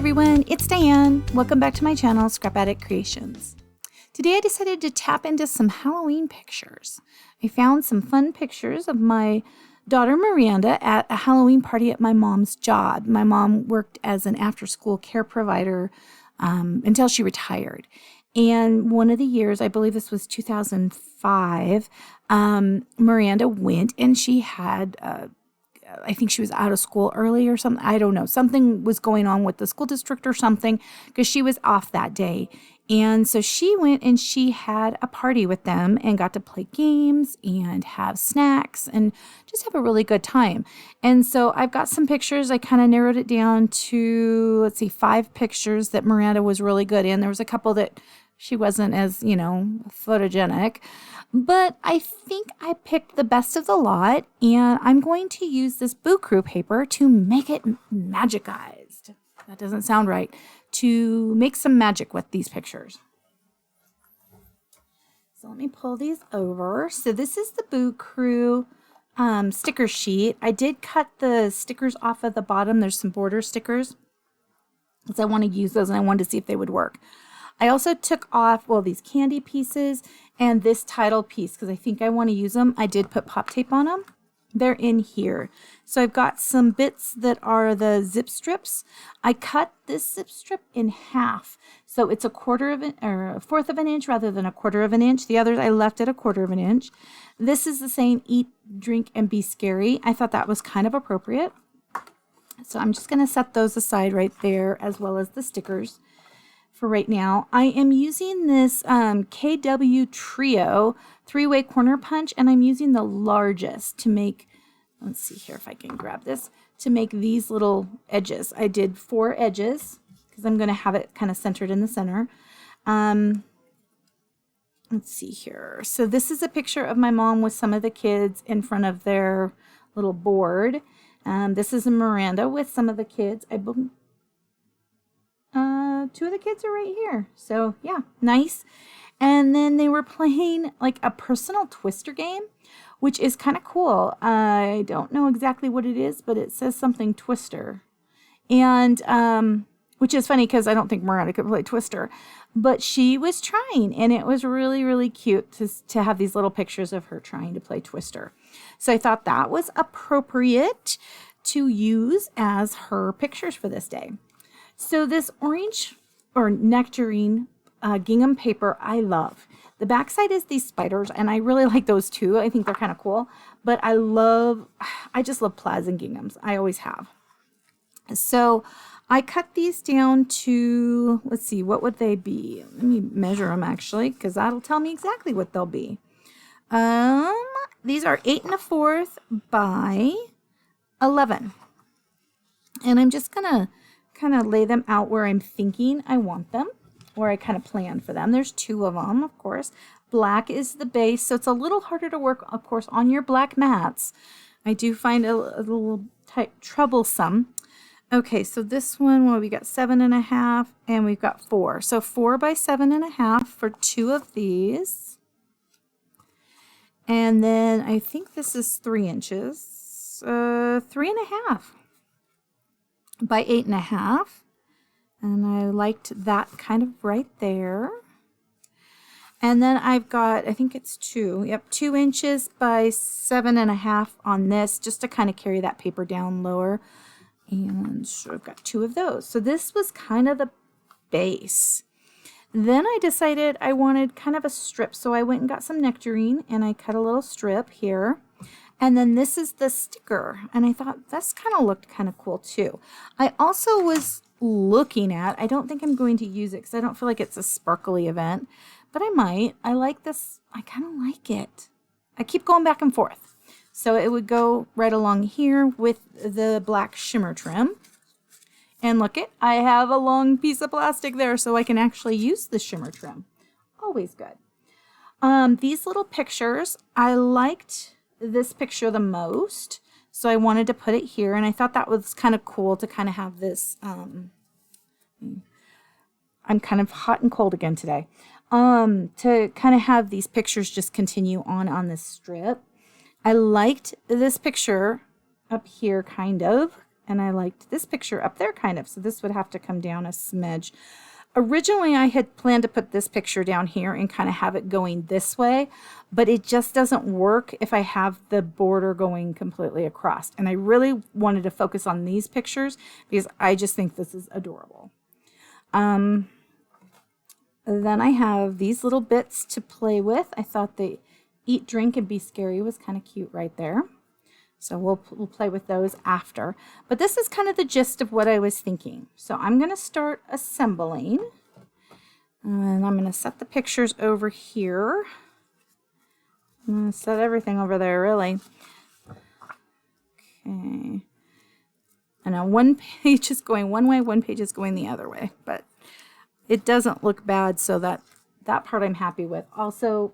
everyone, it's Diane. Welcome back to my channel, Scrap Addict Creations. Today I decided to tap into some Halloween pictures. I found some fun pictures of my daughter Miranda at a Halloween party at my mom's job. My mom worked as an after-school care provider until she retired. And one of the years, I believe this was 2005, Miranda went and she had I think she was out of school early or something. I don't know. Something was going on with the school district or something because she was off that day. And so she went and she had a party with them and got to play games and have snacks and just have a really good time. And so I've got some pictures. I kind of narrowed it down to, 5 pictures that Miranda was really good in. There was a couple that she wasn't as, photogenic. But I think I picked the best of the lot, and I'm going to use this Boo Crew paper to make it magicized. That doesn't sound right. To make some magic with these pictures. So let me pull these over. So this is the Boo Crew sticker sheet. I did cut the stickers off of the bottom. There's some border stickers because I want to use those, and I wanted to see if they would work. I also took off, these candy pieces and this title piece because I think I want to use them. I did put pop tape on them. They're in here. So I've got some bits that are the zip strips. I cut this zip strip in half. So it's a 1/4 of an inch rather than a 1/4 of an inch. The others I left at a 1/4 of an inch. This is the saying, eat, drink, and be scary. I thought that was kind of appropriate. So I'm just going to set those aside right there as well as the stickers. For right now, I am using this KW Trio 3-way corner punch, and I'm using the largest to make, let's see here if I can grab this, to make these little edges. I did 4 edges because I'm going to have it kind of centered in the center. Let's see here. So this is a picture of my mom with some of the kids in front of their little board. This is a Miranda with some of the kids. 2 of the kids are right here. So yeah, nice. And then they were playing like a personal twister game, which is kind of cool. I don't know exactly what it is, but it says something twister. And which is funny because I don't think Miranda could play twister, but she was trying, and it was really, really cute to have these little pictures of her trying to play twister. So I thought that was appropriate to use as her pictures for this day. So this orange or nectarine gingham paper I love. The backside is these spiders, and I really like those too. I think they're kind of cool. But I just love plaids and ginghams. I always have. So I cut these down to, let's see, what would they be? Let me measure them actually, because that'll tell me exactly what they'll be. These are 8 1/4 by 11. And I'm just going to kind of lay them out where I'm thinking I want them, or I kind of plan for them. There's 2 of them, of course. Black is the base, so it's a little harder to work, of course, on your black mats. I do find a little troublesome. Okay, so this one, we got 7 1/2, and we've got 4. So 4 by 7 1/2 for 2 of these. And then I think this is 3 inches. 3 1/2. By 8 1/2, and I liked that kind of right there. And then I've got, I think it's 2 inches by 7 1/2 on this, just to kind of carry that paper down lower. And so I've got 2 of those. So this was kind of the base. Then I decided I wanted kind of a strip, so I went and got some nectarine, and I cut a little strip here. And then this is the sticker, and I thought this kind of looked kind of cool too. I also was looking at, I don't think I'm going to use it because I don't feel like it's a sparkly event, but I might. I like this. I kind of like it. I keep going back and forth. So it would go right along here with the black shimmer trim. And look it, I have a long piece of plastic there so I can actually use the shimmer trim. Always good. These little pictures, I liked this picture the most, so I wanted to put it here, and I thought that was kind of cool to kind of have this. I'm kind of hot and cold again today. To kind of have these pictures just continue on this strip. I liked this picture up here kind of, and I liked this picture up there kind of, so this would have to come down a smidge. Originally, I had planned to put this picture down here and kind of have it going this way, but it just doesn't work if I have the border going completely across. And I really wanted to focus on these pictures because I just think this is adorable. Then I have these little bits to play with. I thought the eat, drink, and be scary was kind of cute right there. So we'll play with those after. But this is kind of the gist of what I was thinking. So I'm going to start assembling. And I'm going to set the pictures over here. I'm going to set everything over there, really. Okay. And now one page is going one way, one page is going the other way. But it doesn't look bad, so that part I'm happy with. Also,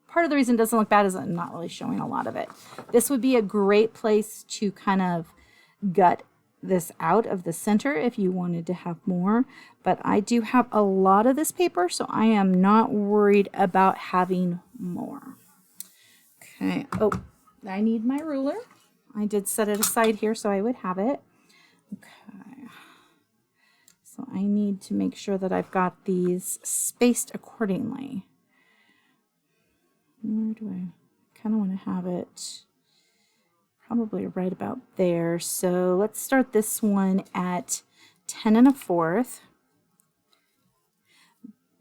part of the reason it doesn't look bad is I'm not really showing a lot of it. This would be a great place to kind of gut this out of the center if you wanted to have more. But I do have a lot of this paper, so I am not worried about having more. Okay. Oh, I need my ruler. I did set it aside here so I would have it. Okay. So I need to make sure that I've got these spaced accordingly. Where do I kind of want to have it? Probably right about there. So let's start this one at 10 1/4.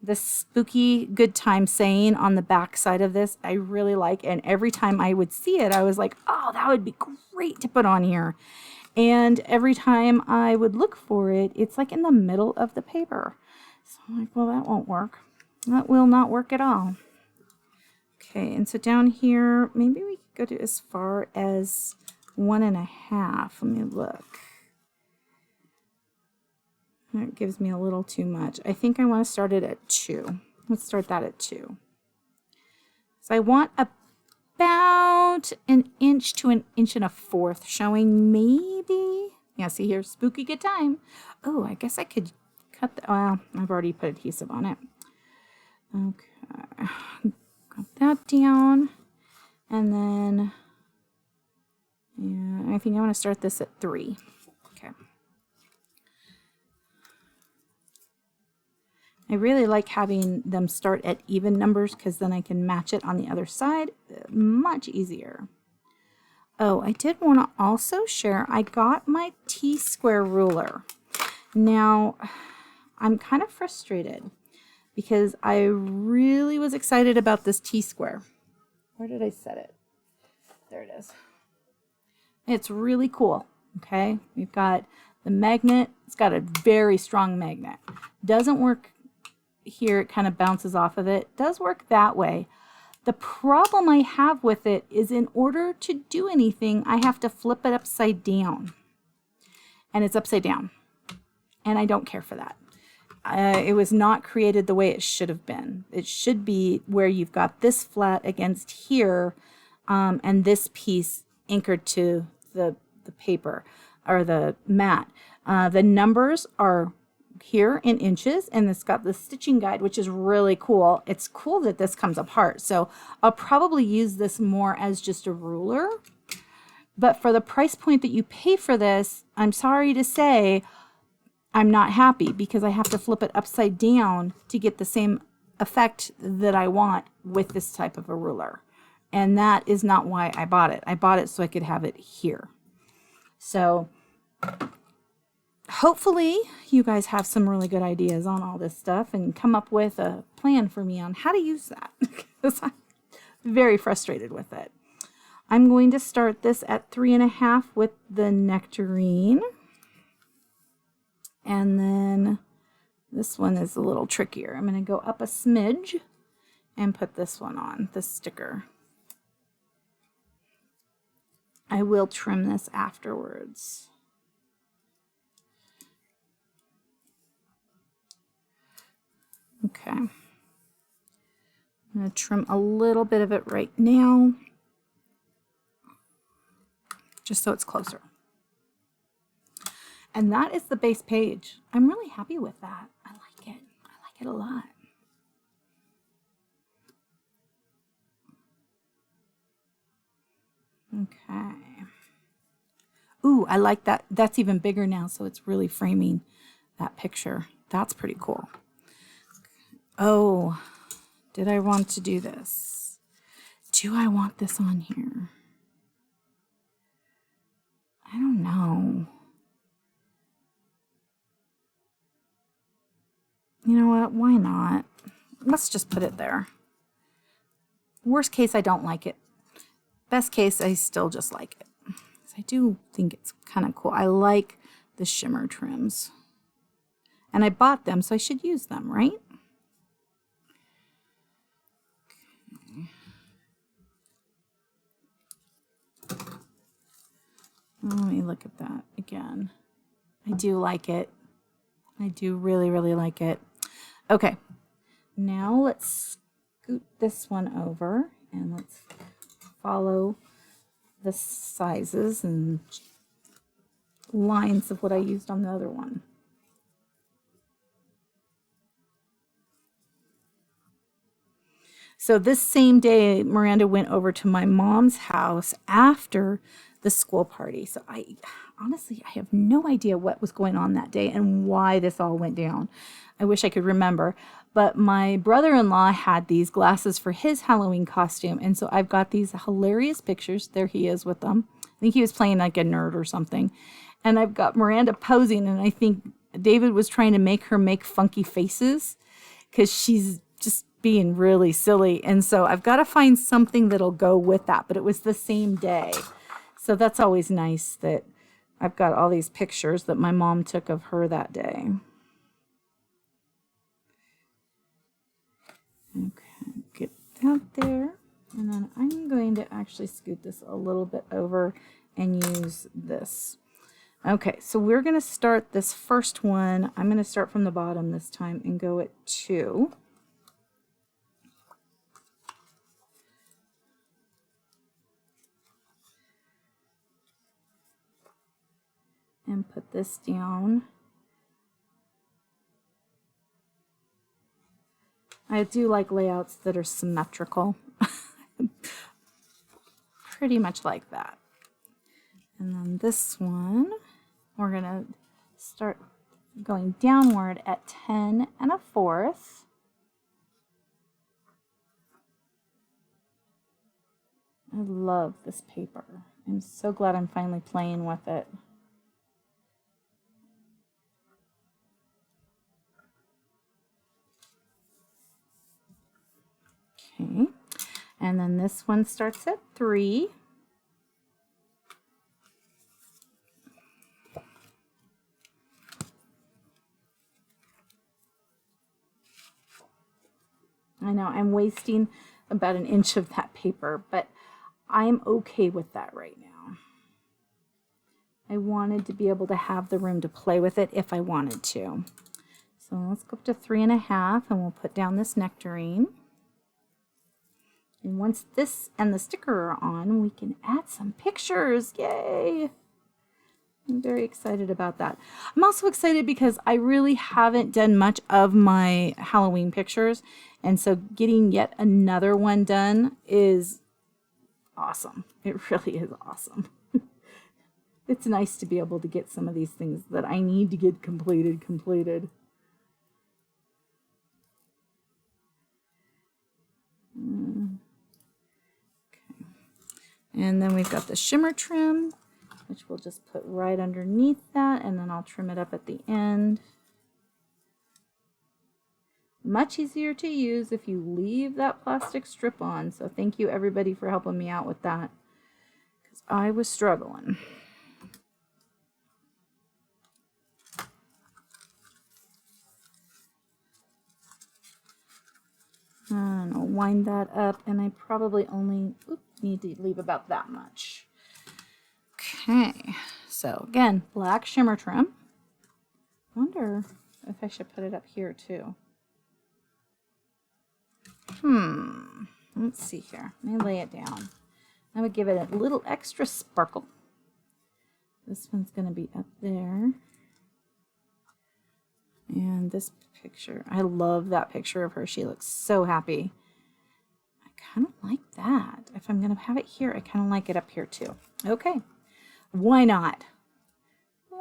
The spooky good time saying on the back side of this, I really like. And every time I would see it, I was like, oh, that would be great to put on here. And every time I would look for it, it's like in the middle of the paper. So I'm like, well, that won't work. That will not work at all. Okay, and so down here, maybe we could go to as far as 1 1/2. Let me look. That gives me a little too much. I think I want to start it at 2. Let's start that at 2. So I want about 1 inch to 1 1/4 inches showing, maybe. Yeah, see here, spooky good time. Oh, I guess I could cut the, well, I've already put adhesive on it. Okay. Got that down, and then, yeah, I think I want to start this at 3. Okay. I really like having them start at even numbers because then I can match it on the other side much easier. Oh, I did want to also share, I got my T-square ruler. Now, I'm kind of frustrated because I really was excited about this T-square. Where did I set it? There it is. It's really cool, okay? We've got the magnet. It's got a very strong magnet. Doesn't work here. It kind of bounces off of it. Does work that way. The problem I have with it is in order to do anything, I have to flip it upside down. And it's upside down. And I don't care for that. It was not created the way it should have been. It should be where you've got this flat against here and this piece anchored to the paper or the mat. The numbers are here in inches, and it's got the stitching guide, which is really cool. It's cool that this comes apart. So I'll probably use this more as just a ruler. But for the price point that you pay for this, I'm sorry to say, I'm not happy because I have to flip it upside down to get the same effect that I want with this type of a ruler. And that is not why I bought it. I bought it so I could have it here. So hopefully you guys have some really good ideas on all this stuff and come up with a plan for me on how to use that because I'm very frustrated with it. I'm going to start this at 3 1/2 with the Nectarine. And then this one is a little trickier. I'm going to go up a smidge and put this one on, this sticker. I will trim this afterwards. Okay. I'm going to trim a little bit of it right now, just so it's closer. And that is the base page. I'm really happy with that. I like it. I like it a lot. Okay. Ooh, I like that. That's even bigger now, so it's really framing that picture. That's pretty cool. Oh, did I want to do this? Do I want this on here? I don't know. You know what? Why not? Let's just put it there. Worst case, I don't like it. Best case, I still just like it. I do think it's kind of cool. I like the shimmer trims. And I bought them, so I should use them, right? Okay. Let me look at that again. I do like it. I do really, really like it. Okay. Now let's scoot this one over and let's follow the sizes and lines of what I used on the other one. So this same day, Miranda went over to my mom's house after the school party. So honestly, I have no idea what was going on that day and why this all went down. I wish I could remember. But my brother-in-law had these glasses for his Halloween costume. And so I've got these hilarious pictures. There he is with them. I think he was playing like a nerd or something. And I've got Miranda posing. And I think David was trying to make her make funky faces because she's just being really silly. And so I've got to find something that'll go with that. But it was the same day. So that's always nice that I've got all these pictures that my mom took of her that day. Okay, get that there. And then I'm going to actually scoot this a little bit over and use this. Okay, so we're going to start this first one. I'm going to start from the bottom this time and go at 2. And put this down. I do like layouts that are symmetrical. Pretty much like that. And then this one, we're going to start going downward at 10 1/4. I love this paper. I'm so glad I'm finally playing with it. Okay, and then this one starts at 3. I know I'm wasting about 1 inch of that paper, but I'm okay with that right now. I wanted to be able to have the room to play with it if I wanted to. So let's go up to 3 1/2 and we'll put down this nectarine. And once this and the sticker are on, we can add some pictures. Yay! I'm very excited about that. I'm also excited because I really haven't done much of my Halloween pictures. And so getting yet another one done is awesome. It really is awesome. It's nice to be able to get some of these things that I need to get completed. And then we've got the shimmer trim, which we'll just put right underneath that, and then I'll trim it up at the end. Much easier to use if you leave that plastic strip on. So thank you everybody for helping me out with that, because I was struggling. And I'll wind that up, and I probably only need to leave about that much. Okay, so again, black shimmer trim. Wonder if I should put it up here too. Let's see here. Let me lay it down. I would give it a little extra sparkle. This one's going to be up there. And this picture, I love that picture of her. She looks so happy. I kind of like that. If I'm going to have it here, I kind of like it up here too. Okay, why not?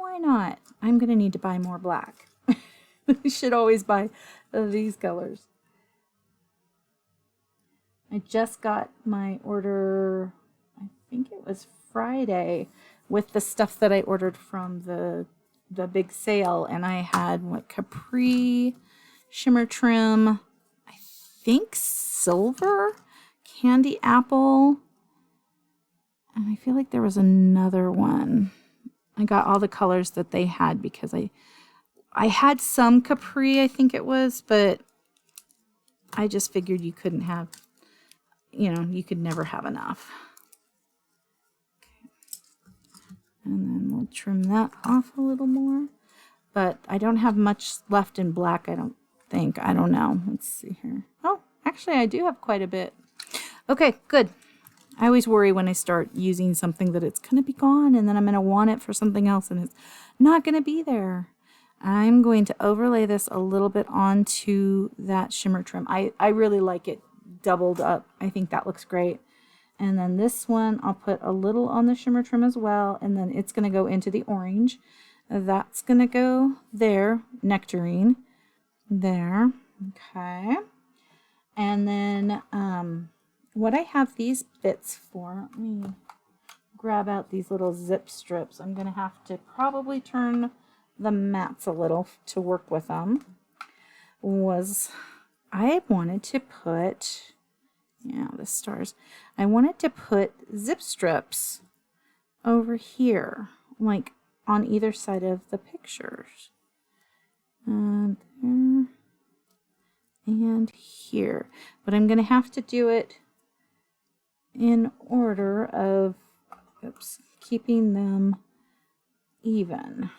why not? I'm going to need to buy more black. We should always buy these colors. I just got my order, I think it was Friday, with the stuff that I ordered from the big sale, and I had what, Capri, shimmer trim, I think silver, candy apple, and I feel like there was another one. I got all the colors that they had because I had some Capri, I think it was, but I just figured you couldn't have, you know, you could never have enough. And then we'll trim that off a little more. But I don't have much left in black, I don't think. I don't know. Let's see here. Oh, actually, I do have quite a bit. Okay, good. I always worry when I start using something that it's going to be gone and then I'm going to want it for something else and it's not going to be there. I'm going to overlay this a little bit onto that shimmer trim. I really like it doubled up. I think that looks great. And then this one, I'll put a little on the shimmer trim as well, and then it's going to go into the orange. That's going to go there, nectarine, there, okay. And then what I have these bits for, let me grab out these little zip strips. I'm going to have to probably turn the mats a little to work with them. I wanted to put, yeah, the stars. I wanted to put zip strips over here, like on either side of the pictures. And there and here. But I'm going to have to do it in order of, oops, keeping them even.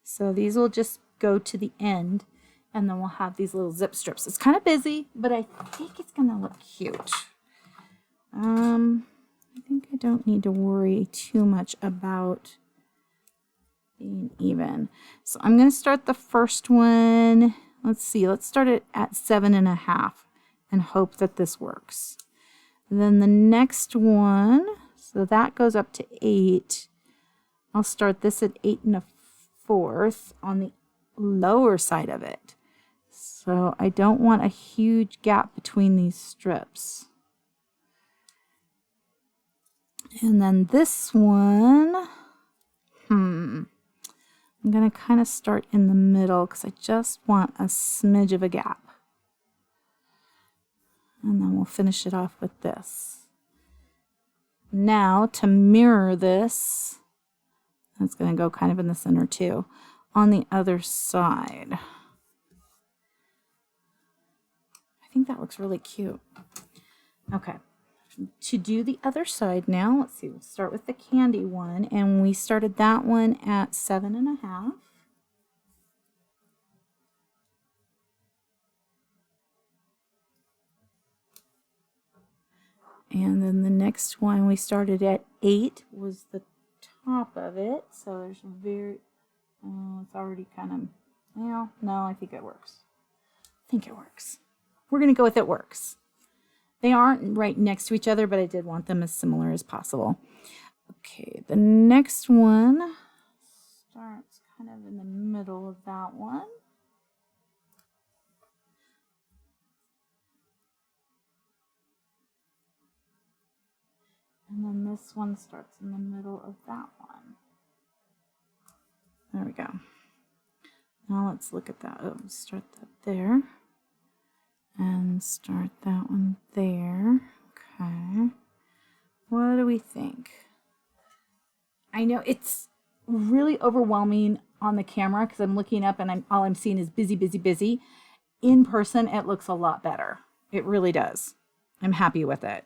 So these will just go to the end. And then we'll have these little zip strips. It's kind of busy, but I think it's going to look cute. I think I don't need to worry too much about being even. So I'm going to start the first one. Let's see. Let's start it at 7.5 and hope that this works. Then the next one, so that goes up to 8. I'll start this at 8 1/4 on the lower side of it. So I don't want a huge gap between these strips. And then this one, I'm going to kind of start in the middle because I just want a smidge of a gap. And then we'll finish it off with this. Now to mirror this, that's going to go kind of in the center too, on the other side. I think that looks really cute. Okay, to do the other side now, let's see, we'll start with the candy one, and we started that one at 7.5. And then the next one we started at 8 was the top of it, so there's very, it's already kind of, well, no, I think it works. I think it works. We're going to go with it works. They aren't right next to each other, but I did want them as similar as possible. Okay, the next one starts kind of in the middle of that one. And then this one starts in the middle of that one. There we go. Now let's look at that. Oh, start that there. And start that one there. Okay. What do we think? I know it's really overwhelming on the camera because I'm looking up and all I'm seeing is busy, busy, busy. In person, it looks a lot better. It really does. I'm happy with it.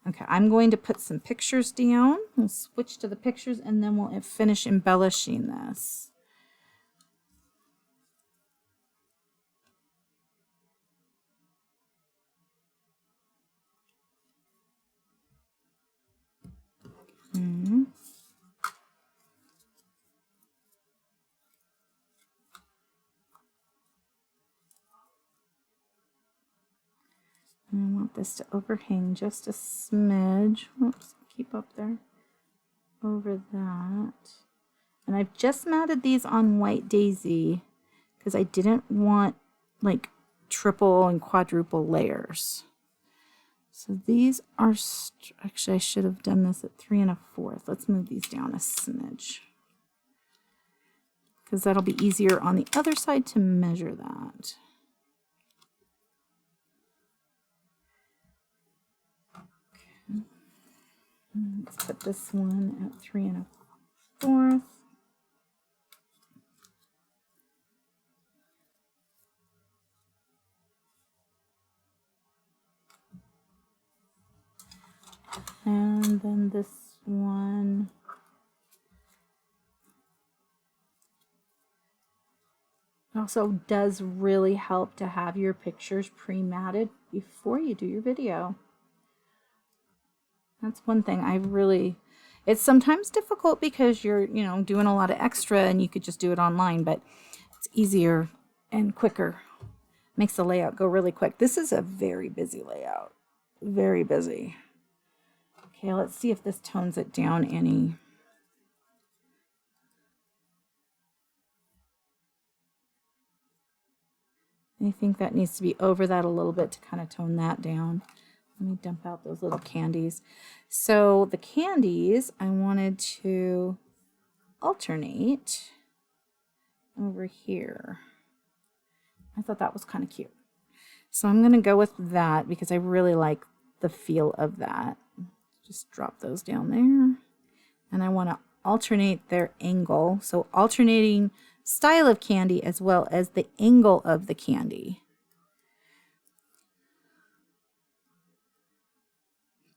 Okay, I'm going to put some pictures down. We'll switch to the pictures and then we'll finish embellishing this. I want this to overhang just a smidge. Oops, keep up there over that. And I've just matted these on White Daisy because I didn't want like triple and quadruple layers. So these are, actually I should have done this at 3 1/4. Let's move these down a smidge, because that'll be easier on the other side to measure that. Okay. Let's put this one at 3 1/4. And then this one, it also does really help to have your pictures pre-matted before you do your video. That's one thing I really, it's sometimes difficult because you're, you know, doing a lot of extra and you could just do it online, but it's easier and quicker. Makes the layout go really quick. This is a very busy layout, very busy. Okay, let's see if this tones it down any. I think that needs to be over that a little bit to kind of tone that down. Let me dump out those little candies. So the candies, I wanted to alternate over here. I thought that was kind of cute. So I'm going to go with that because I really like the feel of that. Just drop those down there. And I want to alternate their angle. So alternating style of candy as well as the angle of the candy.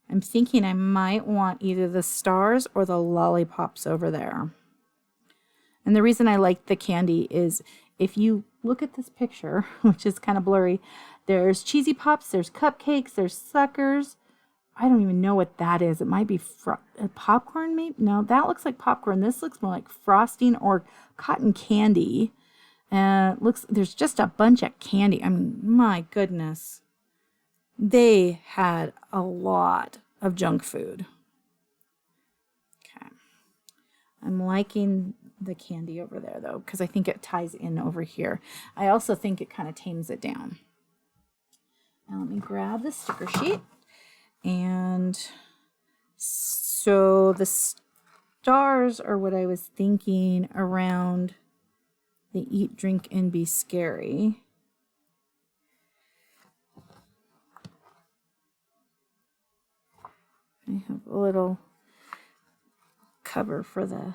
I'm thinking I might want either the stars or the lollipops over there. And the reason I like the candy is if you look at this picture, which is kind of blurry, there's cheesy pops, there's cupcakes, there's suckers. I don't even know what that is. It might be popcorn, maybe? No, that looks like popcorn. This looks more like frosting or cotton candy. There's just a bunch of candy. I mean, my goodness. They had a lot of junk food. Okay. I'm liking the candy over there, though, because I think it ties in over here. I also think it kind of tames it down. Now let me grab the sticker sheet. And so the stars are what I was thinking around the eat, drink, and be scary. I have a little cover for the,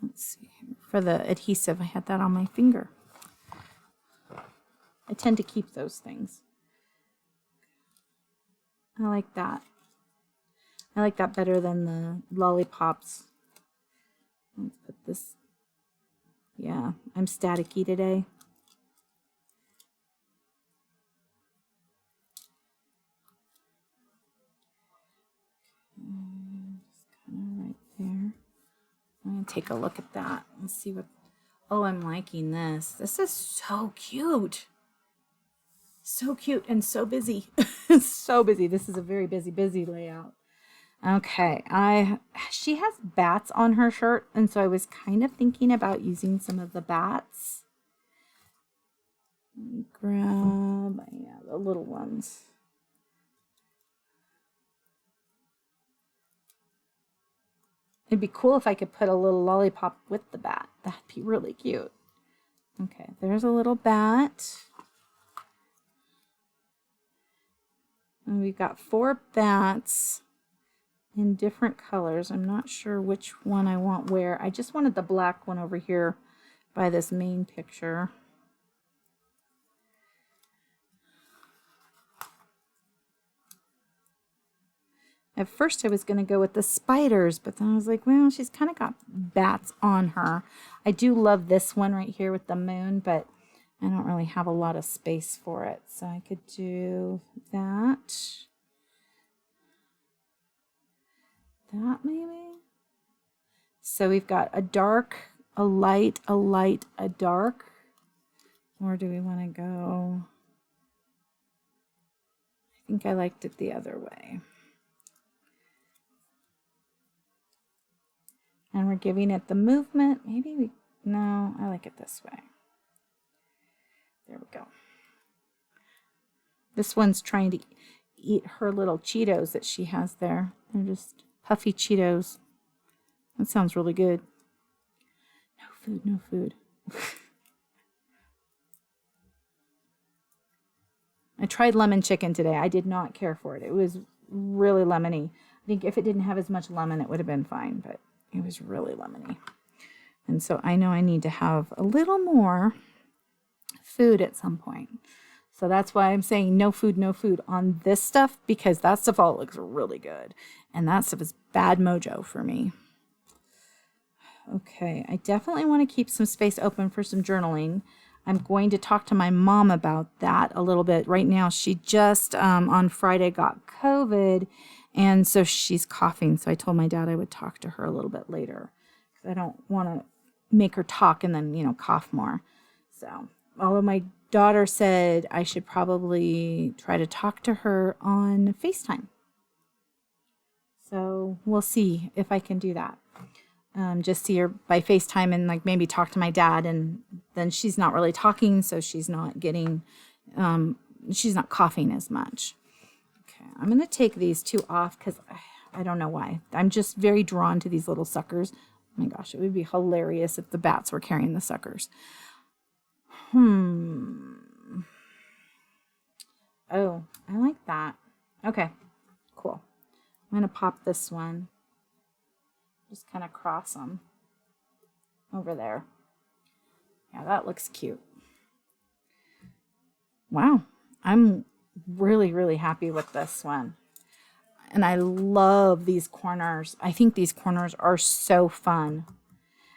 let's see, for the adhesive. I had that on my finger. I tend to keep those things. I like that. I like that better than the lollipops. Let's put this, yeah, I'm staticky today. Just kind of right there. I'm going to take a look at that and see what, oh, I'm liking this. This is so cute. So cute and so busy. So busy. This is a very busy layout. Okay, she has bats on her shirt, and so I was kind of thinking about using some of the bats. Let me grab, yeah, the little ones. It'd be cool if I could put a little lollipop with the bat. That'd be really cute. Okay, there's a little bat. And we've got 4 bats in different colors. I'm not sure which one I want where. I just wanted the black one over here by this main picture. At first I was going to go with the spiders, but then I was like, well, she's kind of got bats on her. I do love this one right here with the moon, but I don't really have a lot of space for it. So I could do that. That maybe. So we've got a dark, a light, a light, a dark. Or do we want to go? I think I liked it the other way. And we're giving it the movement. No, I like it this way. There we go. This one's trying to eat her little Cheetos that she has there. They're just puffy Cheetos. That sounds really good. No food, no food. I tried lemon chicken today. I did not care for it. It was really lemony. I think if it didn't have as much lemon, it would have been fine, but it was really lemony. And so I know I need to have a little more food at some point. So that's why I'm saying no food on this stuff, because that stuff all looks really good. And that stuff is bad mojo for me. Okay, I definitely want to keep some space open for some journaling. I'm going to talk to my mom about that a little bit. Right now, she just on Friday got COVID, and so she's coughing. So I told my dad I would talk to her a little bit later, because I don't want to make her talk and then, cough more. So, although my daughter said I should probably try to talk to her on FaceTime. So we'll see if I can do that. Just see her by FaceTime and maybe talk to my dad, and then she's not really talking, so she's not getting, she's not coughing as much. Okay, I'm going to take these two off because I don't know why. I'm just very drawn to these little suckers. Oh my gosh, it would be hilarious if the bats were carrying the suckers. Oh, I like that. Okay, cool. I'm going to pop this one. Just kind of cross them over there. Yeah, that looks cute. Wow, I'm really, really happy with this one. And I love these corners. I think these corners are so fun.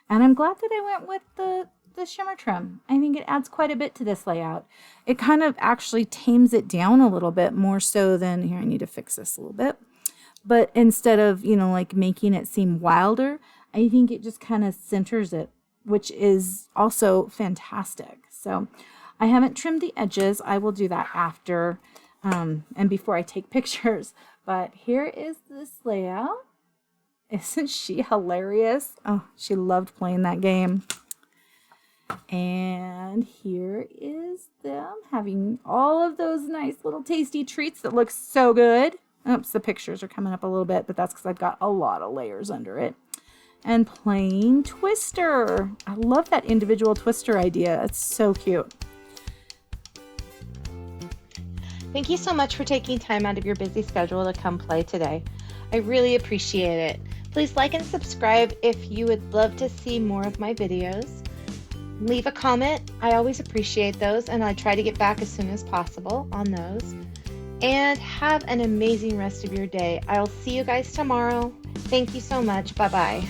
And I'm glad that I went with the shimmer trim. I think it adds quite a bit to this layout. It kind of actually tames it down a little bit more so than, here, I need to fix this a little bit. But instead of, making it seem wilder, I think it just kind of centers it, which is also fantastic. So I haven't trimmed the edges. I will do that after and before I take pictures. But here is this layout. Isn't she hilarious? Oh, she loved playing that game. And here is them having all of those nice little tasty treats that look so good. Oops, the pictures are coming up a little bit, but that's because I've got a lot of layers under it. And playing Twister. I love that individual Twister idea. It's so cute. Thank you so much for taking time out of your busy schedule to come play today. I really appreciate it. Please like and subscribe if you would love to see more of my videos. Leave a comment. I always appreciate those, and I try to get back as soon as possible on those. And have an amazing rest of your day. I'll see you guys tomorrow. Thank you so much. Bye-bye.